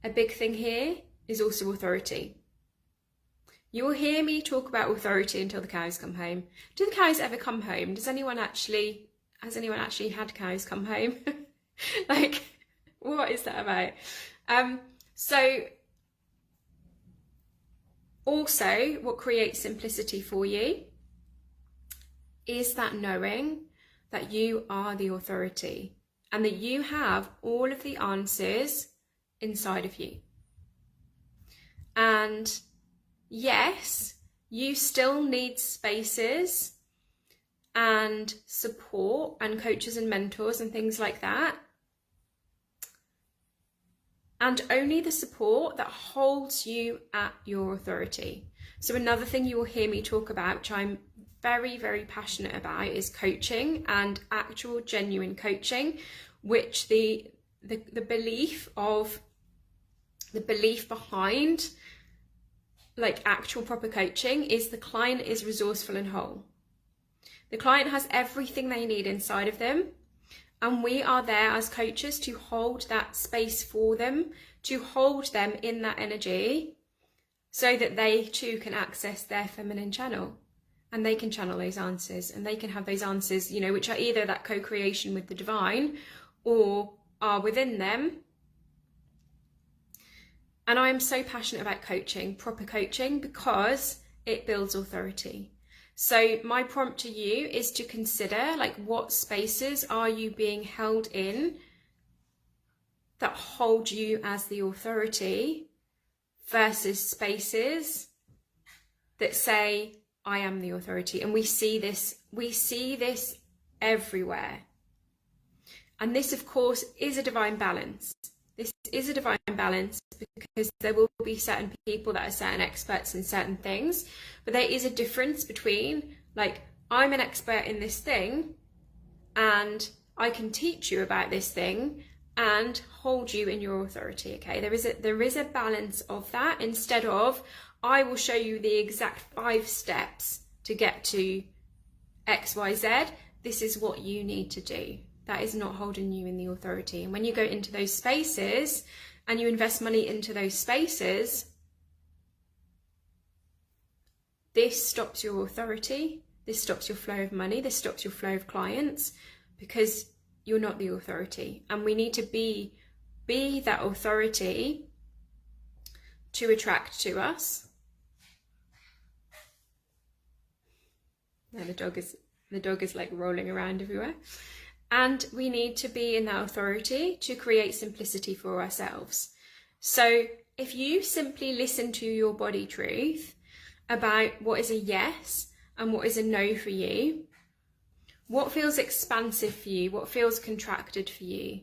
a big thing here is also authority. You will hear me talk about authority until the cows come home. Do the cows ever come home? Has anyone actually had cows come home? Like, what is that about? So also what creates simplicity for you is that knowing that you are the authority and that you have all of the answers inside of you. And yes, you still need spaces and support and coaches and mentors and things like that. And only the support that holds you at your authority. So another thing you will hear me talk about, which I'm very, very passionate about, is coaching and actual genuine coaching, which the belief behind like actual proper coaching is the client is resourceful and whole. The client has everything they need inside of them, and we are there as coaches to hold that space for them, to hold them in that energy so that they too can access their feminine channel and they can channel those answers, and they can have those answers, you know, which are either that co-creation with the divine or are within them. And I am so passionate about coaching, proper coaching, because it builds authority. So my prompt to you is to consider, like, what spaces are you being held in that hold you as the authority versus spaces that say, I am the authority. And we see this everywhere. And this, of course, is a divine balance. This is a divine balance because there will be certain people that are certain experts in certain things, but there is a difference between, like, I'm an expert in this thing and I can teach you about this thing and hold you in your authority. Okay, there is a balance of that, instead of I will show you the exact 5 steps to get to XYZ. This is what you need to do. That is not holding you in the authority. And when you go into those spaces and you invest money into those spaces, this stops your authority, this stops your flow of money, this stops your flow of clients, because you're not the authority. And we need to be that authority to attract to us. Now the dog is like rolling around everywhere. And we need to be in that authority to create simplicity for ourselves. So if you simply listen to your body truth about what is a yes and what is a no for you, what feels expansive for you, what feels contracted for you,